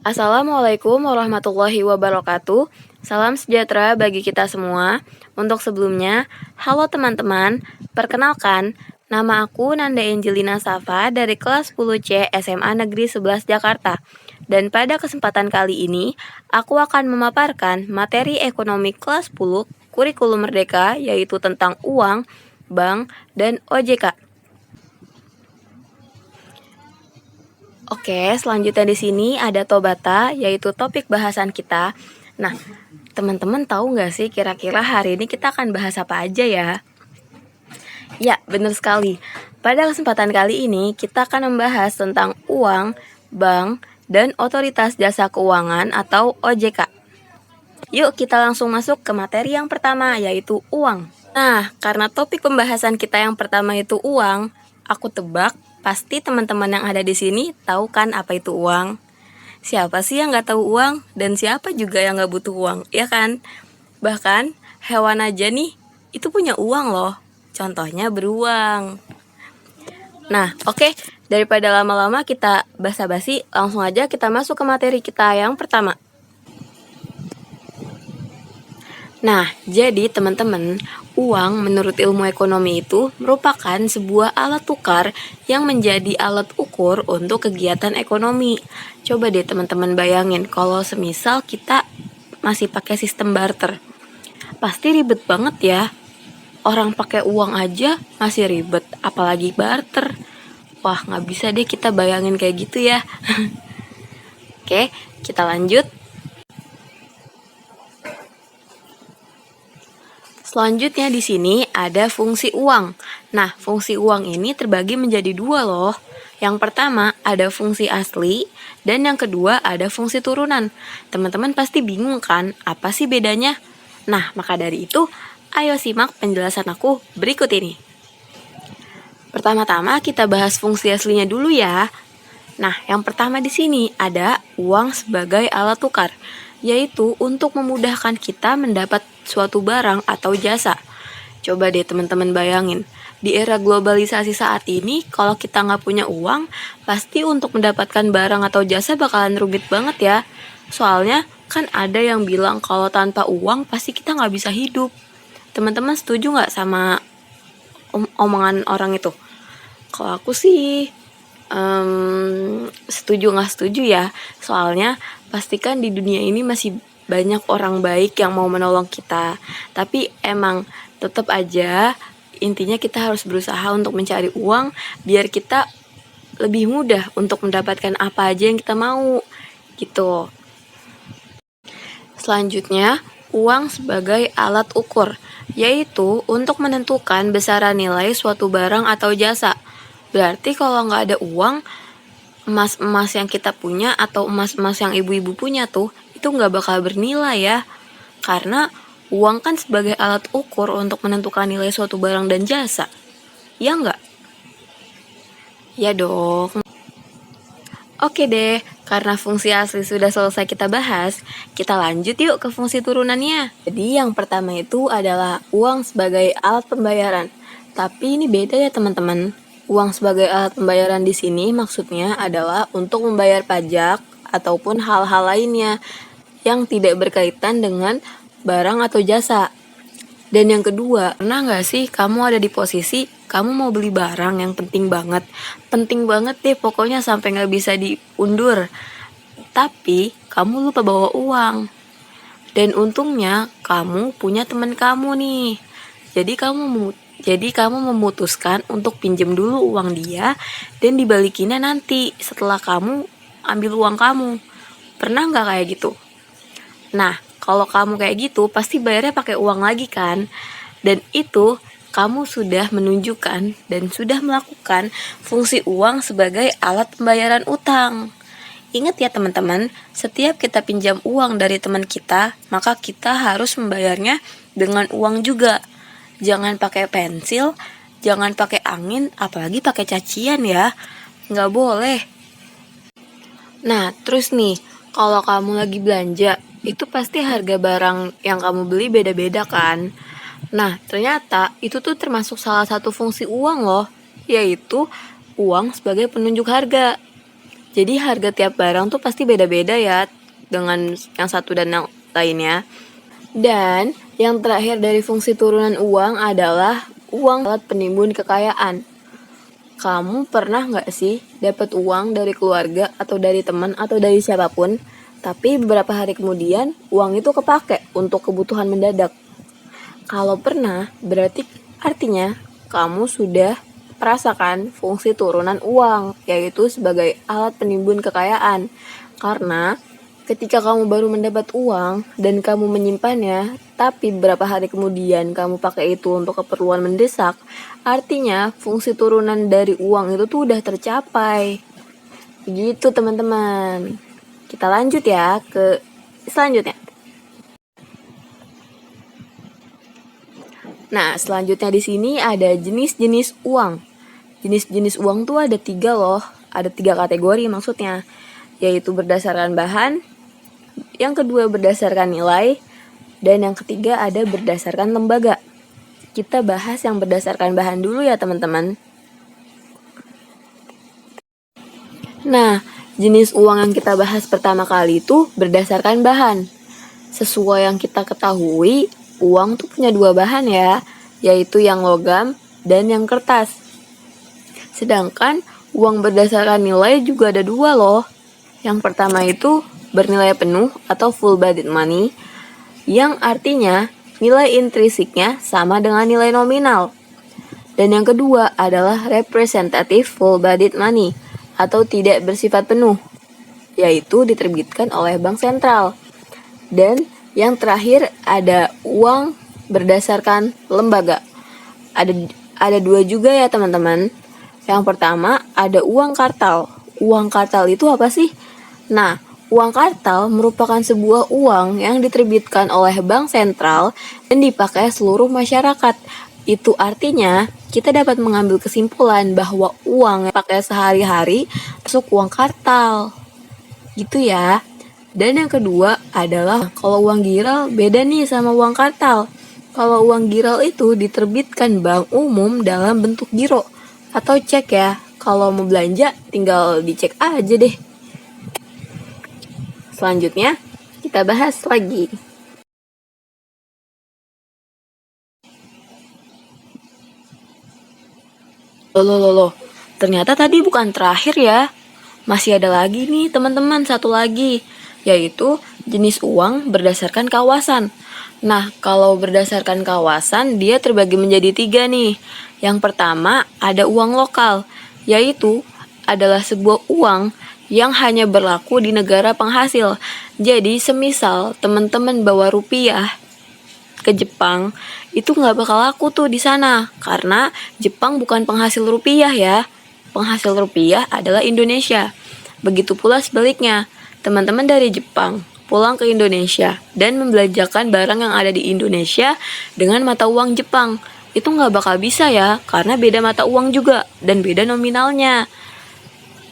Assalamualaikum warahmatullahi wabarakatuh. Salam sejahtera bagi kita semua. Untuk sebelumnya, halo teman-teman. Perkenalkan, nama aku Nanda Angelina Safa dari kelas 10C SMA Negeri 11 Jakarta. Dan pada kesempatan kali ini, aku akan memaparkan materi ekonomi kelas 10 kurikulum merdeka, yaitu tentang uang, bank, dan OJK. Oke, selanjutnya di sini ada Tobata, yaitu topik bahasan kita. Nah, teman-teman tahu nggak sih kira-kira hari ini kita akan bahas apa aja ya? Ya, benar sekali. Pada kesempatan kali ini, kita akan membahas tentang uang, bank, dan otoritas jasa keuangan atau OJK. Yuk kita langsung masuk ke materi yang pertama, yaitu uang. Nah, karena topik pembahasan kita yang pertama itu uang, aku tebak pasti teman-teman yang ada di sini tahu kan apa itu uang. Siapa sih yang nggak tahu uang dan siapa juga yang nggak butuh uang, ya kan? Bahkan hewan aja nih itu punya uang loh. Contohnya beruang. Nah, oke, daripada lama-lama kita basa-basi, langsung aja kita masuk ke materi kita yang pertama. Nah, jadi teman-teman, uang menurut ilmu ekonomi itu merupakan sebuah alat tukar yang menjadi alat ukur untuk kegiatan ekonomi. Coba deh teman-teman bayangin kalau semisal kita masih pakai sistem barter. Pasti ribet banget ya. Orang pakai uang aja masih ribet, apalagi barter. Wah, nggak bisa deh kita bayangin kayak gitu ya. Oke, kita lanjut. Selanjutnya di sini ada fungsi uang. Nah, fungsi uang ini terbagi menjadi dua loh. Yang pertama ada fungsi asli dan yang kedua ada fungsi turunan. Teman-teman pasti bingung kan, apa sih bedanya? Nah, maka dari itu, ayo simak penjelasan aku berikut ini. Pertama-tama kita bahas fungsi aslinya dulu ya. Nah, yang pertama di sini ada uang sebagai alat tukar, yaitu untuk memudahkan kita mendapat suatu barang atau jasa. Coba deh teman-teman bayangin, di era globalisasi saat ini, kalau kita nggak punya uang, pasti untuk mendapatkan barang atau jasa bakalan rumit banget ya. Soalnya kan ada yang bilang kalau tanpa uang pasti kita nggak bisa hidup. Teman-teman setuju nggak sama omongan orang itu? Kalau aku sih setuju nggak setuju ya, soalnya pastikan di dunia ini masih banyak orang baik yang mau menolong kita, tapi emang tetap aja intinya kita harus berusaha untuk mencari uang biar kita lebih mudah untuk mendapatkan apa aja yang kita mau gitu. Selanjutnya, uang sebagai alat ukur, yaitu untuk menentukan besaran nilai suatu barang atau jasa. Berarti kalau nggak ada uang, emas-emas yang kita punya atau emas-emas yang ibu-ibu punya tuh, itu nggak bakal bernilai ya. Karena uang kan sebagai alat ukur untuk menentukan nilai suatu barang dan jasa. Ya nggak? Ya dong. Oke deh, karena fungsi asli sudah selesai kita bahas, kita lanjut yuk ke fungsi turunannya. Jadi yang pertama itu adalah uang sebagai alat pembayaran. Tapi ini beda ya teman-teman. Uang sebagai alat pembayaran di sini maksudnya adalah untuk membayar pajak ataupun hal-hal lainnya yang tidak berkaitan dengan barang atau jasa. Dan yang kedua, pernah nggak sih kamu ada di posisi kamu mau beli barang yang penting banget deh pokoknya sampai nggak bisa diundur. Tapi kamu lupa bawa uang. Dan untungnya kamu punya teman kamu nih. Jadi kamu memutuskan untuk pinjam dulu uang dia dan dibalikinnya nanti setelah kamu ambil uang kamu. Pernah nggak kayak gitu? Nah, kalau kamu kayak gitu pasti bayarnya pakai uang lagi kan? Dan itu kamu sudah menunjukkan dan sudah melakukan fungsi uang sebagai alat pembayaran utang. Ingat ya teman-teman, setiap kita pinjam uang dari teman kita, maka kita harus membayarnya dengan uang juga. Jangan pakai pensil, jangan pakai angin, apalagi pakai cacian ya. Nggak boleh. Nah, terus nih, kalau kamu lagi belanja, itu pasti harga barang yang kamu beli beda-beda kan? Nah, ternyata itu tuh termasuk salah satu fungsi uang loh, yaitu uang sebagai penunjuk harga. Jadi harga tiap barang tuh pasti beda-beda ya dengan yang satu dan yang lainnya. Dan yang terakhir dari fungsi turunan uang adalah uang alat penimbun kekayaan. Kamu pernah nggak sih dapat uang dari keluarga atau dari teman atau dari siapapun, tapi beberapa hari kemudian uang itu kepake untuk kebutuhan mendadak? Kalau pernah, berarti artinya kamu sudah merasakan fungsi turunan uang, yaitu sebagai alat penimbun kekayaan. Karena ketika kamu baru mendapat uang dan kamu menyimpannya, tapi beberapa hari kemudian kamu pakai itu untuk keperluan mendesak, artinya fungsi turunan dari uang itu tuh udah tercapai. Begitu teman-teman. Kita lanjut ya ke selanjutnya. Nah, selanjutnya di sini ada jenis-jenis uang. Jenis-jenis uang tuh ada 3 loh. Ada 3 kategori maksudnya. Yaitu berdasarkan bahan, yang kedua berdasarkan nilai, dan yang ketiga ada berdasarkan lembaga. Kita bahas yang berdasarkan bahan dulu ya teman-teman. Nah, jenis uang yang kita bahas pertama kali itu berdasarkan bahan. Sesuai yang kita ketahui, uang tuh punya 2 bahan ya, yaitu yang logam dan yang kertas. Sedangkan uang berdasarkan nilai juga ada 2 loh. Yang pertama itu bernilai penuh atau full bodied money, yang artinya nilai intrinsiknya sama dengan nilai nominal. Dan yang kedua adalah representative full bodied money atau tidak bersifat penuh, yaitu diterbitkan oleh bank sentral. Dan yang terakhir ada uang berdasarkan lembaga. Ada 2 juga ya teman-teman. Yang pertama ada uang kartal. Uang kartal itu apa sih? Nah, uang kartal merupakan sebuah uang yang diterbitkan oleh bank sentral dan dipakai seluruh masyarakat. Itu artinya kita dapat mengambil kesimpulan bahwa uang yang pakai sehari-hari masuk uang kartal. Gitu ya. Dan yang kedua adalah kalau uang giral beda nih sama uang kartal. Kalau uang giral itu diterbitkan bank umum dalam bentuk giro atau cek ya. Kalau mau belanja tinggal dicek aja deh. Selanjutnya kita bahas lagi. Loh. Ternyata tadi bukan terakhir ya. Masih ada lagi nih teman-teman, satu lagi, yaitu jenis uang berdasarkan kawasan. Nah, kalau berdasarkan kawasan, dia terbagi menjadi 3 nih. Yang pertama, ada uang lokal, yaitu adalah sebuah uang yang hanya berlaku di negara penghasil. Jadi, semisal teman-teman bawa rupiah ke Jepang, itu nggak bakal laku tuh di sana, karena Jepang bukan penghasil rupiah ya. Penghasil rupiah adalah Indonesia. Begitu pula sebaliknya, teman-teman dari Jepang pulang ke Indonesia dan membelanjakan barang yang ada di Indonesia dengan mata uang Jepang, itu nggak bakal bisa ya, karena beda mata uang juga dan beda nominalnya.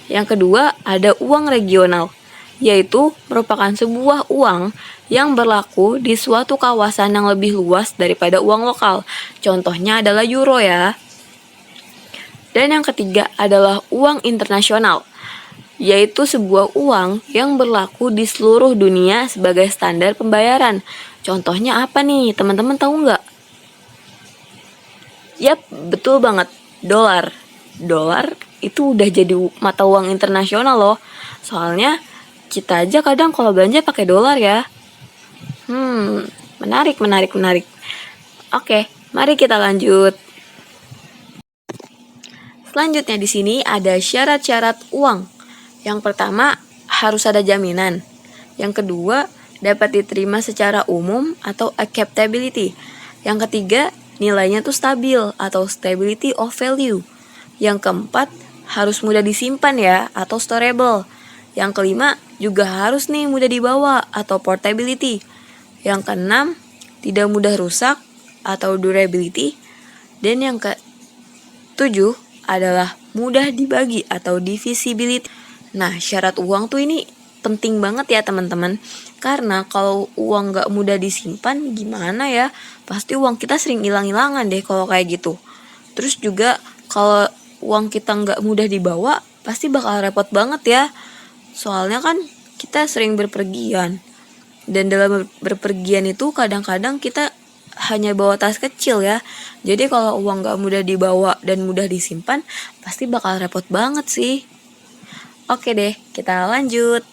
Yang kedua, ada uang regional, yaitu merupakan sebuah uang yang berlaku di suatu kawasan yang lebih luas daripada uang lokal. Contohnya adalah euro ya. Dan yang ketiga adalah uang internasional, yaitu sebuah uang yang berlaku di seluruh dunia sebagai standar pembayaran. Contohnya apa nih? Teman-teman tahu nggak? Yap, betul banget. Dolar. Dolar itu udah jadi mata uang internasional loh. Soalnya kita aja kadang kalau belanja pakai dolar ya. Menarik. Oke, mari kita lanjut. Selanjutnya di sini ada syarat-syarat uang. Yang pertama, harus ada jaminan. Yang kedua, dapat diterima secara umum atau acceptability. Yang ketiga, nilainya tuh stabil atau stability of value. Yang keempat, harus mudah disimpan ya atau storable. Yang kelima, juga harus nih mudah dibawa atau portability. Yang keenam, tidak mudah rusak atau durability. Dan yang ketujuh adalah mudah dibagi atau divisibility. Nah, syarat uang tuh ini penting banget ya teman-teman. Karena kalau uang gak mudah disimpan gimana ya? Pasti uang kita sering hilang-hilangan deh kalau kayak gitu. Terus juga kalau uang kita nggak mudah dibawa, pasti bakal repot banget ya. Soalnya kan kita sering berpergian. Dan dalam berpergian itu kadang-kadang kita hanya bawa tas kecil ya. Jadi kalau uang nggak mudah dibawa dan mudah disimpan, pasti bakal repot banget sih. Oke deh, kita lanjut.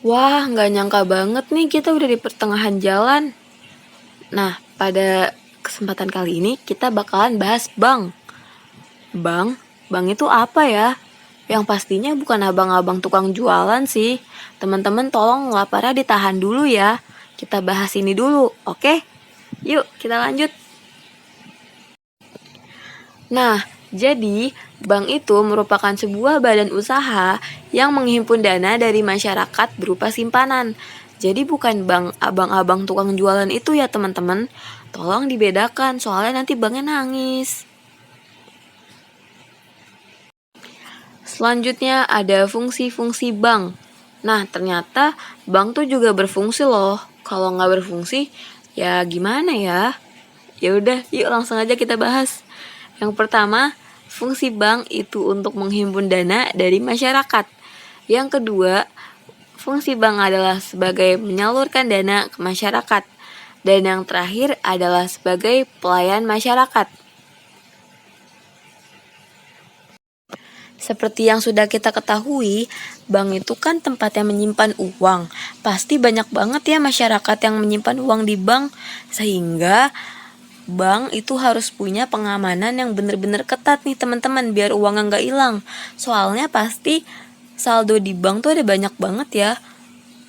Wah, nggak nyangka banget nih kita udah di pertengahan jalan. Nah, pada kesempatan kali ini kita bakalan bahas bank. Bank itu apa ya? Yang pastinya bukan abang-abang tukang jualan sih. Teman-teman tolong laparnya ditahan dulu ya. Kita bahas ini dulu, oke? Yuk, kita lanjut. Nah, jadi bank itu merupakan sebuah badan usaha yang menghimpun dana dari masyarakat berupa simpanan. Jadi bukan bank abang-abang tukang jualan itu ya teman-teman. Tolong dibedakan soalnya nanti banknya nangis. Selanjutnya ada fungsi-fungsi bank. Nah, ternyata bank tuh juga berfungsi loh. Kalau nggak berfungsi, ya gimana ya? Ya udah, yuk langsung aja kita bahas. Yang pertama, fungsi bank itu untuk menghimpun dana dari masyarakat. Yang kedua, fungsi bank adalah sebagai menyalurkan dana ke masyarakat. Dan yang terakhir adalah sebagai pelayan masyarakat. Seperti yang sudah kita ketahui, bank itu kan tempatnya menyimpan uang. Pasti banyak banget ya masyarakat yang menyimpan uang di bank. Sehingga bank itu harus punya pengamanan yang benar-benar ketat nih teman-teman biar uangnya nggak hilang. Soalnya pasti saldo di bank tuh ada banyak banget ya.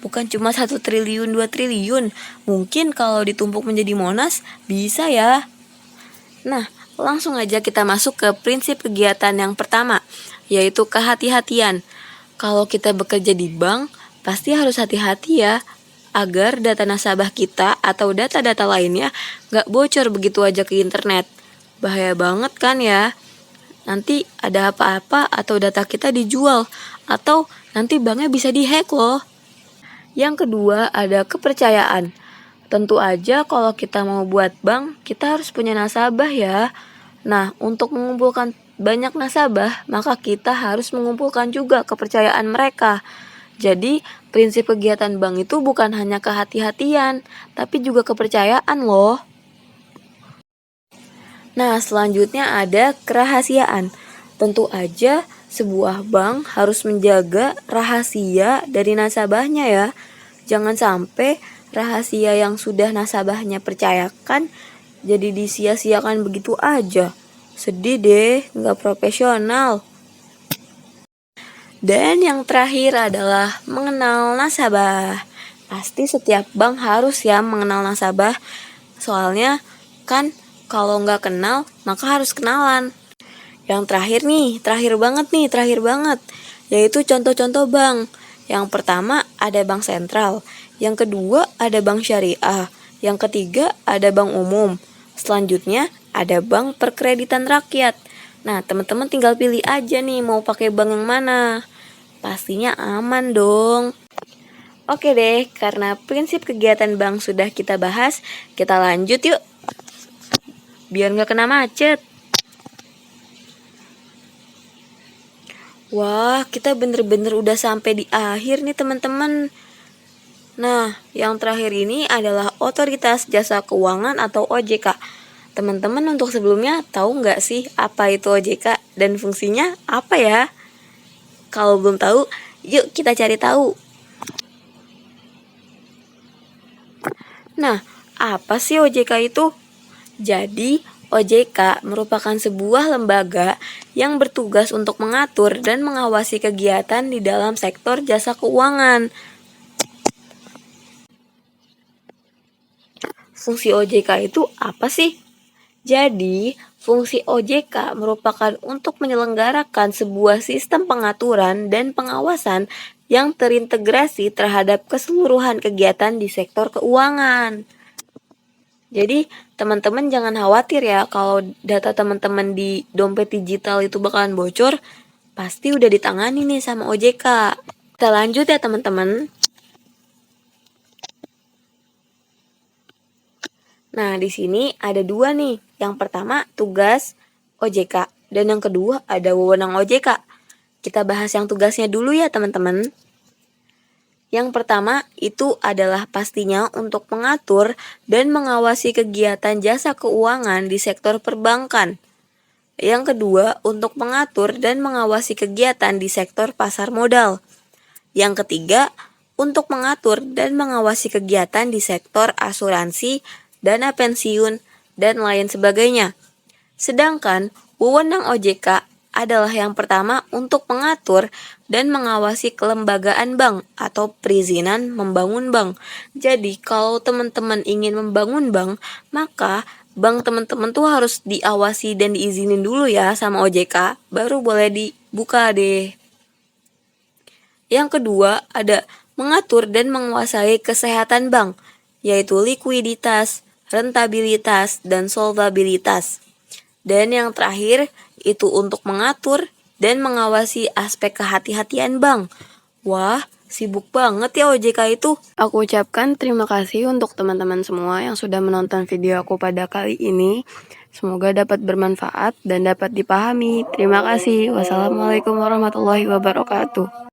Bukan cuma 1 triliun, 2 triliun. Mungkin kalau ditumpuk menjadi Monas, bisa ya. Nah, langsung aja kita masuk ke prinsip kegiatan yang pertama, yaitu kehati-hatian. Kalau kita bekerja di bank, pasti harus hati-hati ya, agar data nasabah kita atau data-data lainnya gak bocor begitu aja ke internet. Bahaya banget kan ya. Nanti ada apa-apa atau data kita dijual, atau nanti banknya bisa dihack loh. Yang kedua ada kepercayaan. Tentu aja kalau kita mau buat bank, kita harus punya nasabah ya. Nah, untuk mengumpulkan banyak nasabah, maka kita harus mengumpulkan juga kepercayaan mereka. Jadi, prinsip kegiatan bank itu bukan hanya kehati-hatian, tapi juga kepercayaan loh. Nah, selanjutnya ada kerahasiaan. Tentu aja sebuah bank harus menjaga rahasia dari nasabahnya ya. Jangan sampai rahasia yang sudah nasabahnya percayakan jadi disia-siakan begitu aja. Sedih deh, nggak profesional. Dan yang terakhir adalah mengenal nasabah. Pasti setiap bank harus ya mengenal nasabah. Soalnya kan kalau nggak kenal, maka harus kenalan. Yang terakhir nih, terakhir banget. Yaitu contoh-contoh bank. Yang pertama ada bank sentral. Yang kedua ada bank syariah. Yang ketiga ada bank umum. Selanjutnya ada bank perkreditan rakyat. Nah, teman-teman tinggal pilih aja nih mau pakai bank yang mana. Pastinya aman dong. Oke deh, karena prinsip kegiatan bank sudah kita bahas, kita lanjut yuk. Biar nggak kena macet. Wah, kita bener-bener udah sampai di akhir nih teman-teman. Nah, yang terakhir ini adalah Otoritas Jasa Keuangan atau OJK. Teman-teman untuk sebelumnya tahu nggak sih apa itu OJK dan fungsinya apa ya? Kalau belum tahu, yuk kita cari tahu. Nah, apa sih OJK itu? Jadi, OJK merupakan sebuah lembaga yang bertugas untuk mengatur dan mengawasi kegiatan di dalam sektor jasa keuangan. Fungsi OJK itu apa sih? Jadi, fungsi OJK merupakan untuk menyelenggarakan sebuah sistem pengaturan dan pengawasan yang terintegrasi terhadap keseluruhan kegiatan di sektor keuangan. Jadi, teman-teman jangan khawatir ya kalau data teman-teman di dompet digital itu bakalan bocor, pasti udah ditangani nih sama OJK. Kita lanjut ya teman-teman. Nah, di sini ada dua nih. Yang pertama, tugas OJK. Dan yang kedua ada wewenang OJK. Kita bahas yang tugasnya dulu ya teman-teman. Yang pertama itu adalah pastinya untuk mengatur dan mengawasi kegiatan jasa keuangan di sektor perbankan. Yang kedua untuk mengatur dan mengawasi kegiatan di sektor pasar modal. Yang ketiga untuk mengatur dan mengawasi kegiatan di sektor asuransi, dana pensiun, dan lain sebagainya. Sedangkan wewenang OJK adalah yang pertama untuk mengatur dan mengawasi kelembagaan bank atau perizinan membangun bank. Jadi kalau teman-teman ingin membangun bank, maka bank teman-teman tuh harus diawasi dan diizinin dulu ya sama OJK, baru boleh dibuka deh. Yang kedua ada mengatur dan menguasai kesehatan bank, yaitu likuiditas, rentabilitas, dan solvabilitas. Dan yang terakhir itu untuk mengatur dan mengawasi aspek kehati-hatian bank. Wah, sibuk banget ya OJK itu. Aku ucapkan terima kasih untuk teman-teman semua yang sudah menonton video aku pada kali ini. Semoga dapat bermanfaat dan dapat dipahami. Terima kasih. Wassalamualaikum warahmatullahi wabarakatuh.